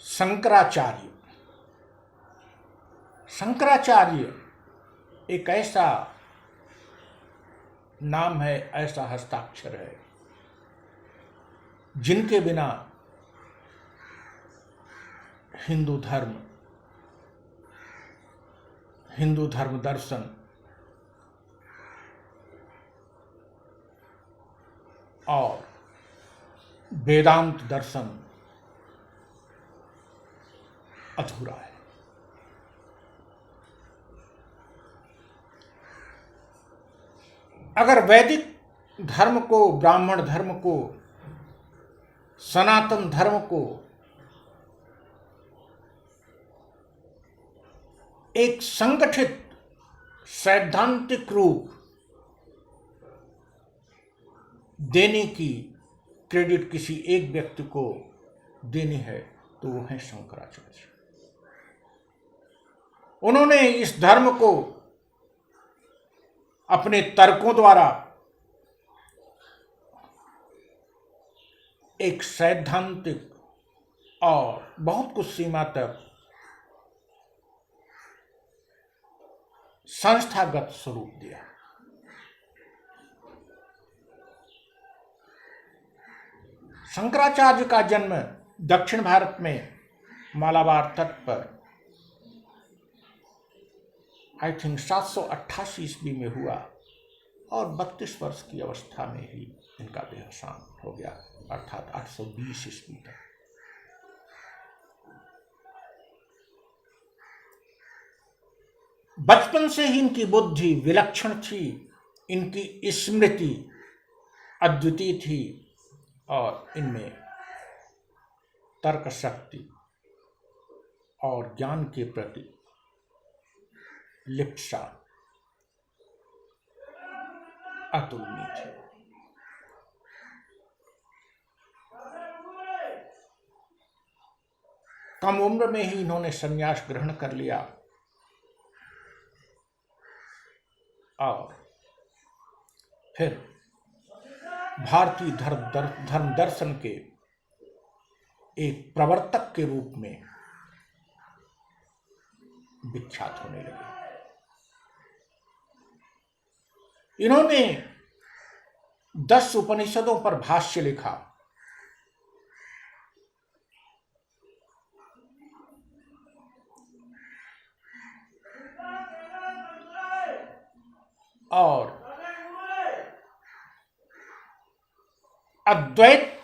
शंकराचार्य। शंकराचार्य एक ऐसा नाम है, ऐसा हस्ताक्षर है जिनके बिना हिंदू धर्म दर्शन और वेदांत दर्शन अधूरा है। अगर वैदिक धर्म को, ब्राह्मण धर्म को, सनातन धर्म को एक संगठित सैद्धांतिक रूप देने की क्रेडिट किसी एक व्यक्ति को देनी है तो वो है शंकराचार्य। उन्होंने इस धर्म को अपने तर्कों द्वारा एक सैद्धांतिक और बहुत कुछ सीमा तक संस्थागत स्वरूप दिया। शंकराचार्य का जन्म दक्षिण भारत में मालाबार तट पर आई थिंक 788 ईस्वी में हुआ और 32 वर्ष की अवस्था में ही इनका देहावसान हो गया, अर्थात 820 ईस्वी तक। बचपन से ही इनकी बुद्धि विलक्षण थी, इनकी स्मृति अद्वितीय थी और इनमें तर्क शक्ति और ज्ञान के प्रति लिप्सा अतुलनीय थी। कम उम्र में ही इन्होंने संन्यास ग्रहण कर लिया और फिर भारतीय धर्म दर्शन के एक प्रवर्तक के रूप में विख्यात होने लगे। इन्होंने 10 उपनिषदों पर भाष्य लिखा और अद्वैत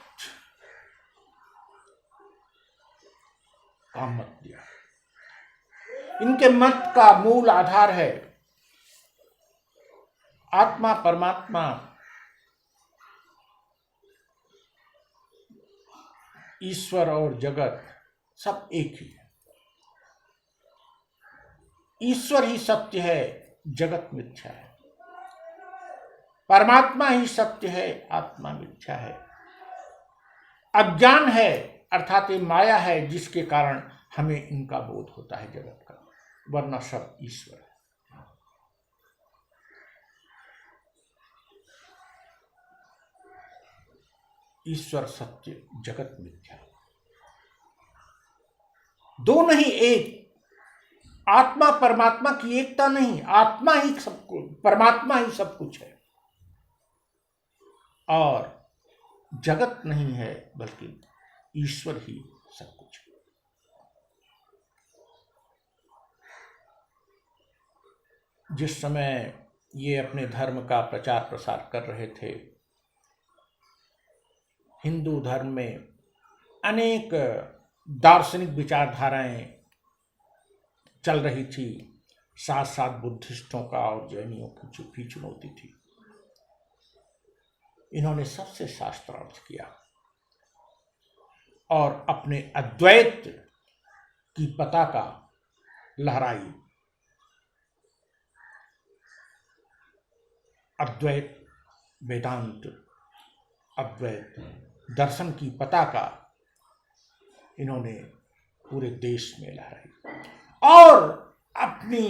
का मत दिया। इनके मत का मूल आधार है आत्मा परमात्मा ईश्वर और जगत सब एक ही है। ईश्वर ही सत्य है, जगत मिथ्या है। परमात्मा ही सत्य है, आत्मा मिथ्या है। अज्ञान है अर्थात ये माया है जिसके कारण हमें इनका बोध होता है जगत का, वरना सब ईश्वर है। ईश्वर सत्य, जगत मिथ्या, दो नहीं एक। आत्मा परमात्मा की एकता नहीं, आत्मा ही सब कुछ, परमात्मा ही सब कुछ है और जगत नहीं है बल्कि ईश्वर ही सब कुछ है। जिस समय ये अपने धर्म का प्रचार प्रसार कर रहे थे, हिंदू धर्म में अनेक दार्शनिक विचारधाराएं चल रही थी, साथ साथ बुद्धिस्टों का और जैनियों की भी चुनौती थी। इन्होंने सबसे शास्त्रार्थ किया और अपने अद्वैत की पताका लहराई। अद्वैत वेदांत, अद्वैत दर्शन की पताका इन्होंने पूरे देश में लहराई और अपनी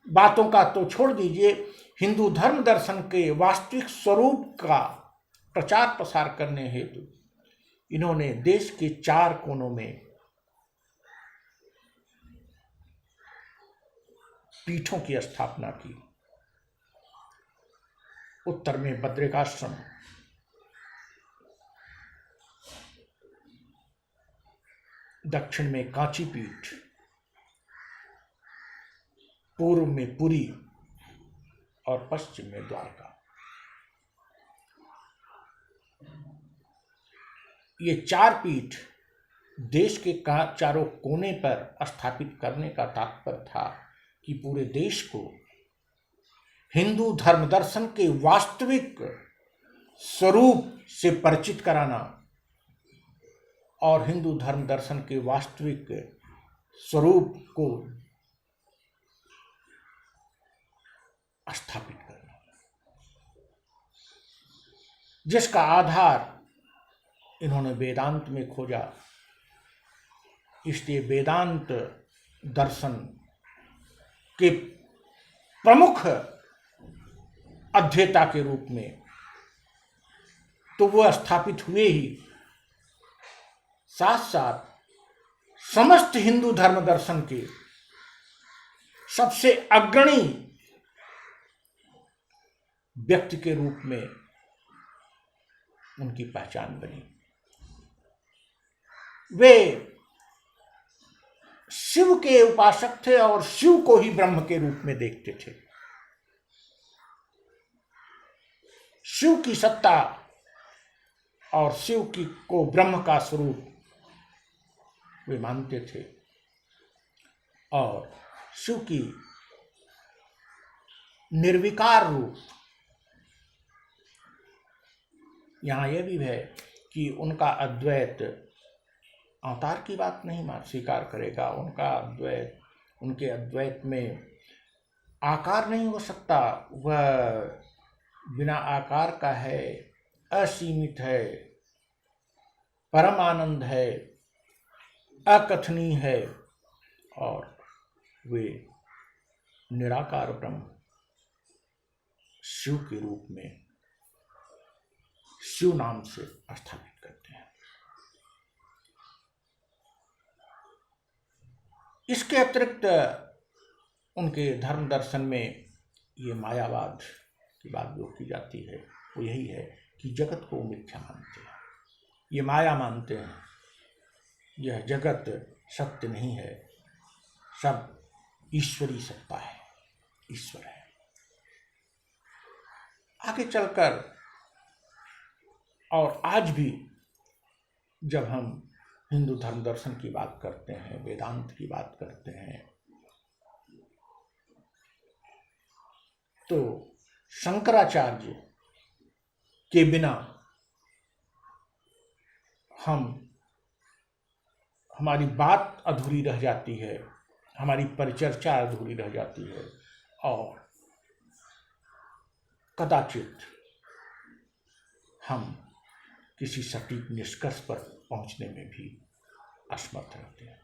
बातों का तो छोड़ दीजिए, हिंदू धर्म दर्शन के वास्तविक स्वरूप का प्रचार प्रसार करने हेतु इन्होंने देश के 4 कोनों में पीठों की स्थापना की। उत्तर में बद्रिकाश्रम, दक्षिण में कांची पीठ, पूर्व में पुरी और पश्चिम में द्वारका। ये चार पीठ देश के चारों कोने पर स्थापित करने का तात्पर्य था कि पूरे देश को हिंदू धर्म दर्शन के वास्तविक स्वरूप से परिचित कराना और हिंदू धर्म दर्शन के वास्तविक स्वरूप को स्थापित करना, जिसका आधार इन्होंने वेदांत में खोजा। इसलिए वेदांत दर्शन के प्रमुख अध्येता के रूप में तो वो स्थापित हुए ही, साथ साथ समस्त हिंदू धर्म दर्शन के सबसे अग्रणी व्यक्ति के रूप में उनकी पहचान बनी। वे शिव के उपासक थे और शिव को ही ब्रह्म के रूप में देखते थे। शिव की सत्ता और शिव की को ब्रह्म का स्वरूप वे मानते थे और शिव की निर्विकार रूप। यहाँ यह भी है कि उनका अद्वैत अवतार की बात नहीं स्वीकार करेगा। उनका अद्वैत, उनके अद्वैत में आकार नहीं हो सकता, वह बिना आकार का है, असीमित है, परम आनंद है, अकथनीय है और वे निराकार ब्रह्म शिव के रूप में शिव नाम से स्थापित करते हैं। इसके अतिरिक्त उनके धर्म दर्शन में ये मायावाद की बात जो की जाती है वो यही है कि जगत को मिथ्या मानते हैं, ये माया मानते हैं, यह जगत सत्य नहीं है, सब ईश्वरी सत्ता है, ईश्वर है। आगे चलकर और आज भी जब हम हिंदू धर्म दर्शन की बात करते हैं, वेदांत की बात करते हैं, तो शंकराचार्य के बिना हमारी बात अधूरी रह जाती है, हमारी परिचर्चा अधूरी रह जाती है और कदाचित हम किसी सटीक निष्कर्ष पर पहुंचने में भी असमर्थ रहते हैं।